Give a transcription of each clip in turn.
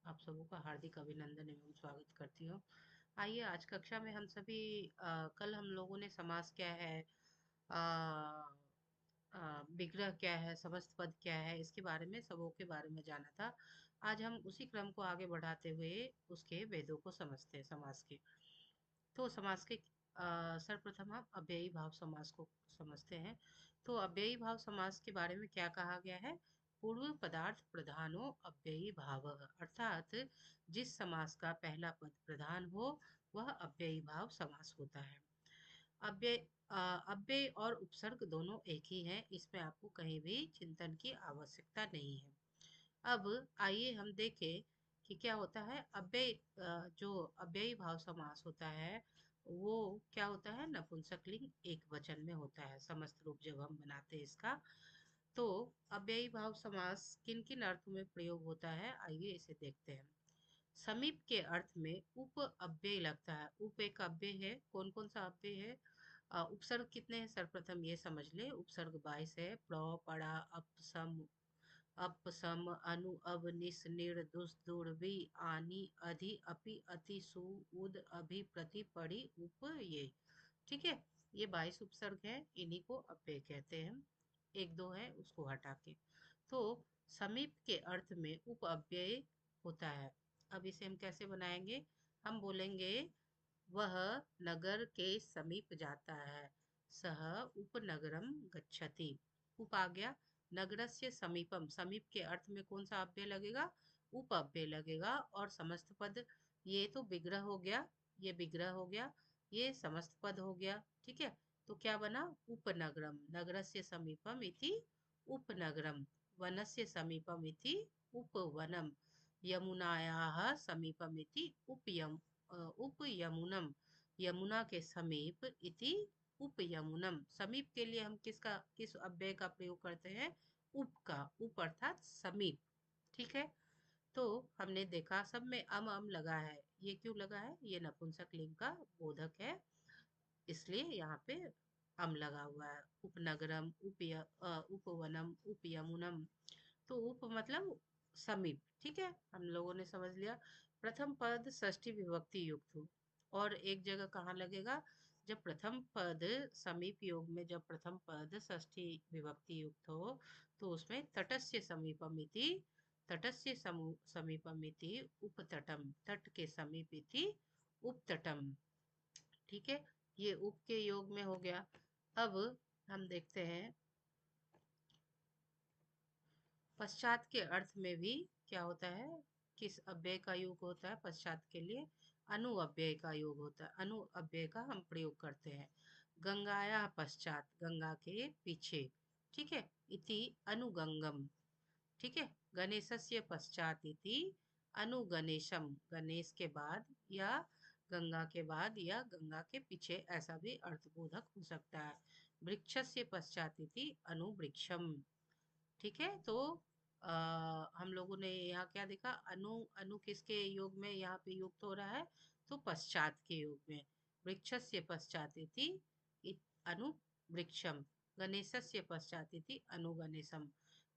आप सबों का हार्दिक अभिनंदन एवं स्वागत करती हूँ। आइए आज कक्षा में हम सभी कल हम लोगों ने समास क्या है, विग्रह क्या है, समस्त पद क्या है, इसके बारे में सबों के बारे में जाना था। आज हम उसी क्रम को आगे बढ़ाते हुए उसके भेदों को समझते हैं समास के। तो समास के सर्वप्रथम हम अव्ययी भाव समास को समझते हैं। तो अव्ययी भाव समास के बारे में क्या कहा गया है? पूर्व पदार्थ प्रधानो अव्ययी भाव, अर्थात जिस समास का पहला पद प्रधान हो वह अव्ययी भाव समास होता है। अव्यय अव्यय और उपसर्ग दोनों एक ही हैं, इसमें आपको कहीं भी चिंतन की आवश्यकता नहीं है। अब आइए हम देखें कि क्या होता है अव्यय। जो अव्ययी भाव समास होता है वो क्या होता है, नपुंसकलिंग एक वचन में होता है समस्त रूप जब हम बनाते हैं इसका। तो अव्ययी भाव समास किन किन अर्थों में प्रयोग होता है, आइए इसे देखते हैं। समीप के अर्थ में उप अव्यय लगता है। उप एक अव्यय है। कौन कौन सा अव्यय है? उपसर्ग कितने हैं सर्वप्रथम ये समझ ले। उपसर्ग 22 है। प्र, पड़ा, अपसम, अपसम, अनु, अब, निस, निर, दुस, दुर, वि, आनी, अधि, अपि, अति, सु, उद, अभि, प्रति, पड़ी, उप, ये। ठीक है, ये 22 उपसर्ग है, इन्हीं को अव्यय कहते हैं। एक दो है उसको हटा के। तो समीप के अर्थ में उप अव्यय होता है। अब इसे हम कैसे बनाएंगे? हम बोलेंगे वह नगर के समीप जाता है। सह उपनगरम गच्छति। उप आ गया। नगरस्य समीपम, समीप के अर्थ में कौन सा अव्यय लगेगा? उप अव्यय लगेगा। और समस्त पद, ये तो विग्रह हो गया, ये विग्रह हो गया, ये समस्त पद हो गया। ठीक है, तो क्या बना? उपनगरम। नगरस्य समीपम इति उपनगरम। वनस्य समीपम इति उपवनम। यमुनायाः समीपम इति उपयमुनम। यमुना के समीप इति उपयमुनम। समीप के लिए हम किस अव्यय का प्रयोग करते हैं? उप का। उप अर्थात समीप। ठीक है, तो हमने देखा सब में अम लगा है। ये क्यों लगा है? ये नपुंसक लिंग का बोधक है, इसलिए यहाँ पे अम लगा हुआ है। उपनगरम, उपवनम, उपयमुनम। तो उप मतलब समीप। ठीक है, हम लोगों ने समझ लिया। प्रथम पद षष्ठी विभक्ति युक्त हो। और एक जगह कहाँ लगेगा? जब प्रथम पद समीप योग में, जब प्रथम पद षष्ठी विभक्ति युक्त हो तो उसमें तटस्य समीपमिति, तटस्य समीपमिति उपतटम, तट के समीप इति उपतटम। ठीक है, ये उप के योग में हो गया। अब हम देखते हैं पश्चात के अर्थ में भी क्या होता है, किस अव्यय का योग होता है पश्चात के लिए? अनु अव्यय का योग होता है। अनु अव्यय का हम प्रयोग करते हैं। गंगाया पश्चात, गंगा के पीछे। ठीक है, इति अनुगंगम। ठीक है, गणेशस्य पश्चात इति अनुगणेशम। गणेश के बाद या गंगा के बाद या गंगा के पीछे, ऐसा भी अर्थबोधक हो सकता है। वृक्षस्य पश्चात इति अनुवृक्षम। ठीक है, तो हम लोगों ने यहाँ क्या देखा? अनु, अनु किसके योग में यहाँ पे युक्त हो रहा है? तो पश्चात के योग में। वृक्षस्य पश्चात इति अनु वृक्षम। गणेशस्य पश्चात इति अनुगणेशम।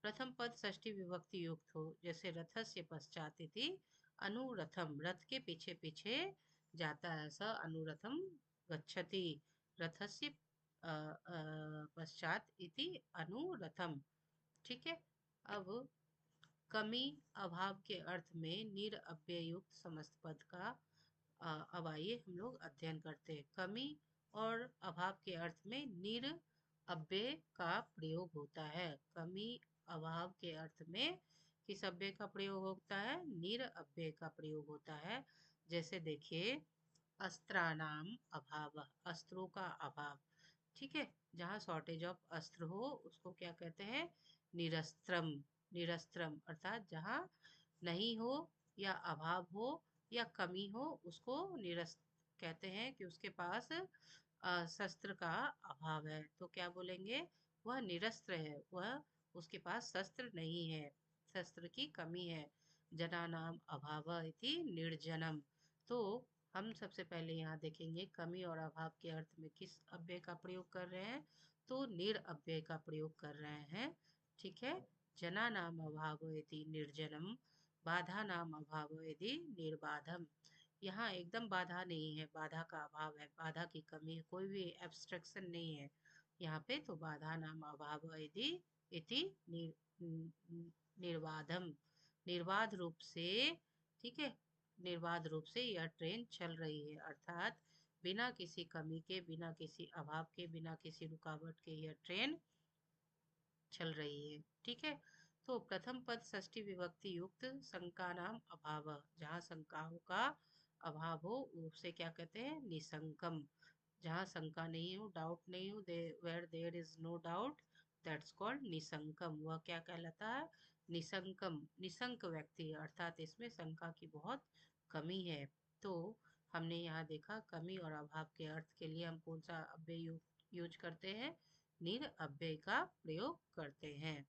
प्रथम पद षष्ठी विभक्ति युक्त हो, जैसे रथस्य पश्चात इति अनुरथम। रथ के पीछे पीछे जाता है, स अनुरथम गच्छति। रथस्य पश्चात इति अनुरथम। ठीक है, अब कमी अभाव के अर्थ में निर अव्यय युक्त समस्त पद का अब आइए हम लोग अध्ययन करते हैं। कमी और अभाव के अर्थ में निर अव्यय का प्रयोग होता है। कमी अभाव के अर्थ में किस अव्यय का प्रयोग होता है? निर अव्यय का प्रयोग होता है। जैसे देखिए, अस्त्राणाम अभाव, अस्त्रों का अभाव। ठीक है, जहाँ शॉर्टेज ऑफ अस्त्र हो उसको क्या कहते हैं? निरस्त्रम। निरस्त्रम अर्थात जहाँ नहीं हो या अभाव हो या कमी हो उसको निरस्त कहते हैं, कि उसके पास शस्त्र का अभाव है तो क्या बोलेंगे? वह निरस्त्र है, वह उसके पास शस्त्र नहीं है, शस्त्र की कमी है। जनानाम अभाव इति निर्जनम। तो हम सबसे पहले यहाँ देखेंगे कमी और अभाव के अर्थ में किस अव्यय का प्रयोग कर रहे हैं? तो निर अव्यय का प्रयोग कर रहे हैं। ठीक है, जना नाम अभाव इति निर्जनम। बाधा नाम अभाव यदि निर्बाधम। यहाँ एकदम बाधा नहीं है, बाधा का अभाव है, बाधा की कमी है, कोई भी एब्स्ट्रक्शन नहीं है यहाँ पे। तो बाधा नाम अभाव यदि इति निर्बाधम, निर्बाध रूप से, ठीक है, निर्बाध रूप से यह ट्रेन चल रही है, अर्थात बिना किसी कमी के, बिना किसी अभाव के, बिना किसी रुकावट के यह ट्रेन चल रही है। ठीक है। तो प्रथम पद षष्ठी विभक्ति युक्त शंका नाम अभाव, जहाँ शंकाओं का अभाव हो उसे क्या कहते हैं? निशंकम। जहाँ शंका नहीं हो, डाउट नहीं हो, where there is no doubt, that's called निशंकम। वह क्या कहलाता है? निशंकम, निशंक व्यक्ति, अर्थात इसमें शंका की बहुत कमी है। तो हमने यहाँ देखा कमी और अभाव के अर्थ के लिए हम कौन सा अव्यय यूज करते हैं? निर अव्यय का प्रयोग करते हैं।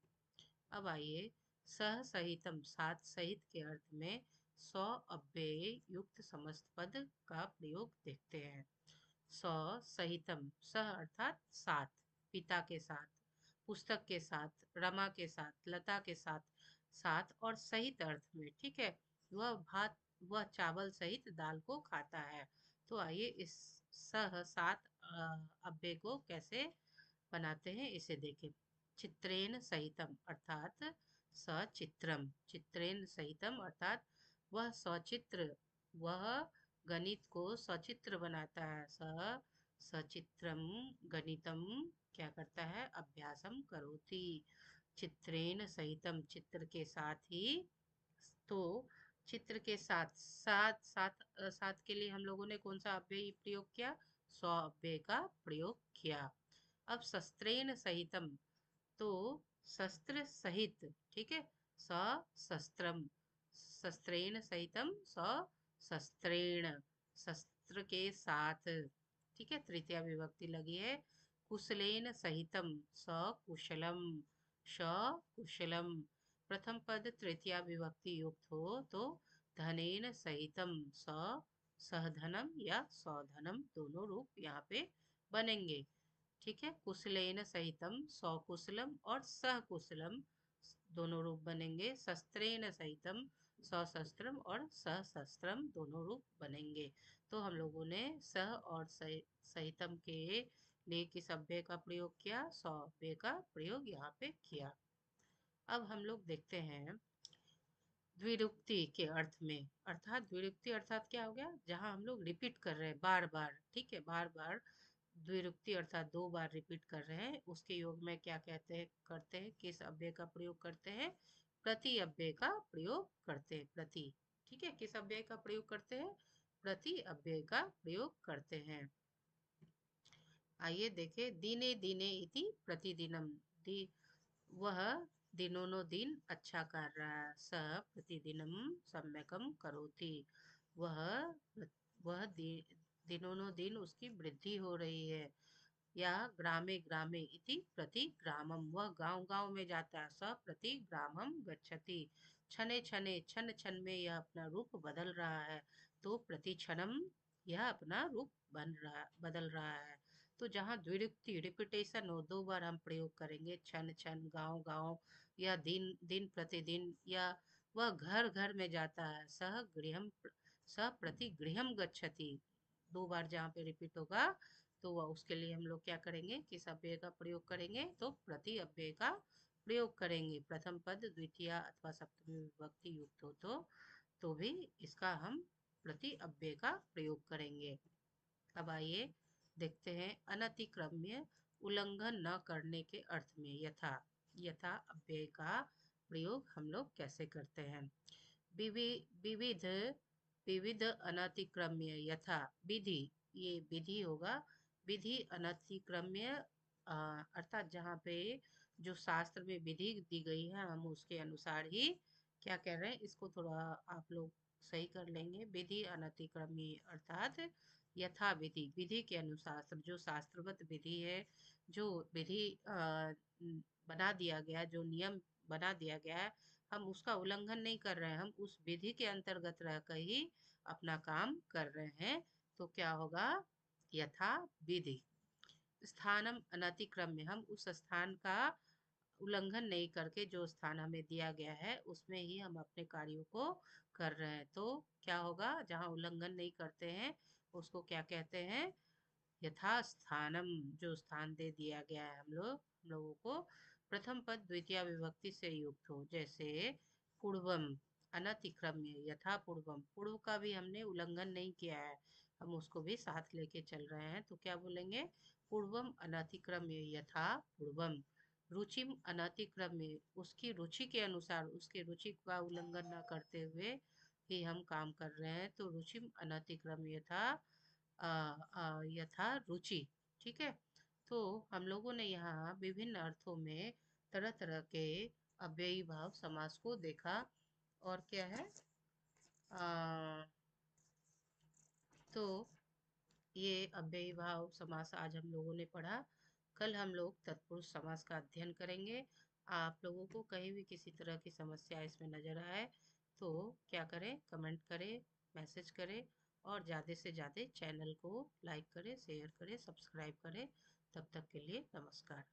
अब आइए सह सहितम, साथ सहित के अर्थ में सौ अव्यय युक्त समस्त पद का प्रयोग देखते हैं। सौ सहितम, सह अर्थात साथ, पिता के साथ, पुस्तक के साथ, रमा के साथ, लता के साथ, साथ और सहित अर्थ में, ठीक है। वह भात, वह चावल सहित दाल को खाता है। तो आइए इस सह सात अव्यय को कैसे बनाते हैं इसे देखें। चित्रेण सहितम अर्थात सचित्रम, चित्रेण सहितम अर्थात वह सचित्र, वह गणित को सचित्र बनाता है। सचित्रम गणितम क्या करता है? अभ्यासम करोति। चित्रेण सहितम, चित्र के साथ ही। तो चित्र के साथ, साथ साथ साथ के लिए हम लोगों ने कौन सा अव्यय प्रयोग किया? स्व अव्यय का प्रयोग किया। अब शस्त्रेण सहितम, तो शस्त्र सहित, ठीक है, सशस्त्रम, शस्त्रेण सहितम सशस्त्रेण, शस्त्र के साथ, ठीक है, तृतीया विभक्ति लगी है। कुशलेन सहितम सकुशलम, सकुशलम। प्रथम पद तृतीया विभक्ति युक्त हो तो धनेन सहितम सहधनम या सौधनम, दोनों रूप यहाँ पे बनेंगे। ठीक है, कुशलेन सहितम सकुशलम और सहकुशलम दोनों रूप बनेंगे। शस्त्रेन सहितम सशस्त्रम और सशस्त्रम दोनों रूप बनेंगे। तो हम लोगों ने सह और सहितम के लिए किस अव्यय का प्रयोग किया? सौ अव्यय का प्रयोग यहाँ पे किया। अब हम लोग देखते हैं द्विरुक्ति के अर्थ में, अर्थात द्विरुक्ति अर्थात क्या हो गया? जहाँ हम लोग रिपीट कर रहे हैं बार बार, ठीक है, बार बार द्विरुक्ति अर्थात दो बार रिपीट कर रहे हैं, उसके योग में क्या कहते हैं, करते हैं, किस अव्यय का प्रयोग करते हैं? प्रति अव्यय का प्रयोग करते हैं। प्रति, ठीक है, किस अव्यय का प्रयोग करते हैं? प्रति अव्यय का प्रयोग करते हैं। आइए देखें, दिने दिने इति प्रतिदिनम, वह दिनों दिन अच्छा कर रहा है। स प्रतिदिनम सम्यकम करोति, वह वह दिनों दिन उसकी वृद्धि हो रही है। या ग्रामे ग्रामे इति प्रति ग्रामम, वह गांव गांव में जाता है। स प्रति ग्रामम गच्छति, छने छने, छन छन में यह अपना रूप बदल रहा है। तो प्रति क्षणम यह अपना रूप बदल रहा है। तो जहाँ द्विरुक्ति रिपीटेशन हो, दो बार हम प्रयोग करेंगे, छन छन, गांव गांव, या दिन दिन प्रतिदिन, या वह घर घर में जाता है। सह गृहम, सह प्रति गृहम गच्छति, दो बार जहाँ पे रिपीट होगा तो वह उसके लिए हम लोग क्या करेंगे? किस अव्यय का प्रयोग करेंगे? तो प्रति अव्यय का प्रयोग करेंगे। प्रथम पद द्वितीय अथवा सप्तमी विभक्ति युक्त हो तो भी इसका हम प्रति अव्यय का प्रयोग करेंगे। अब आइए देखते हैं अनतिक्रम्य, उल्लंघन न करने के अर्थ में यथा, यथा अव्यय का प्रयोग हम लोग कैसे करते हैं? विविध, विविध अनतिक्रम्य, यथा विधि, ये विधि होगा। विधि अनतिक्रम्य अर्थात जहाँ पे जो शास्त्र में विधि दी गई है हम उसके अनुसार ही क्या कह रहे हैं, इसको थोड़ा आप लोग सही कर लेंगे। विधि अनतिक्रम्य अर्थात यथा विधि, विधि के अनुसार, जो शास्त्रवत विधि है, जो विधि बना दिया गया, जो नियम बना दिया गया है, हम उसका उल्लंघन नहीं कर रहे हैं, हम उस विधि के अंतर्गत रहकर ही अपना काम कर रहे हैं। तो क्या होगा? यथा विधि। स्थानम अनतिक्रम्य, हम उस स्थान का उल्लंघन नहीं करके जो स्थान हमें दिया गया है उसमें ही हम अपने कार्यों को कर रहे हैं। तो क्या होगा, जहाँ उल्लंघन नहीं करते हैं उसको क्या कहते हैं, यथास्थानम। जो स्थान दे दिया गया है हम लोगों को, प्रथम पद द्वितीय विभक्ति से युक्त हो। जैसे पूर्वम, अनतिक्रम्य, यथा पूर्वम, पूर्व का भी हमने उल्लंघन नहीं किया है, हम उसको भी साथ लेके चल रहे हैं, तो क्या बोलेंगे, पूर्वम अनतिक्रम्य यथा पूर्वम। रुचिम अनतिक्रम्य, उसकी रुचि के अनुसार, उसकी रुचि का उल्लंघन न करते हुए ही हम काम कर रहे हैं, तो रुचिम अनतिक्रम्य यथा यथा रुचि। ठीक है। तो हम लोगों ने यहाँ विभिन्न अर्थों में तरह तरह के अव्ययी भाव समास को देखा। और क्या है, आ, तो ये अव्ययी भाव समास आज हम लोगों ने पढ़ा। कल हम लोग तत्पुरुष समास का अध्ययन करेंगे। आप लोगों को कहीं भी किसी तरह की समस्या इसमें नजर आए तो क्या करें, कमेंट करें, मैसेज करें, और ज़्यादा से ज़्यादा चैनल को लाइक करें, शेयर करें, सब्सक्राइब करें। तब तक के लिए नमस्कार।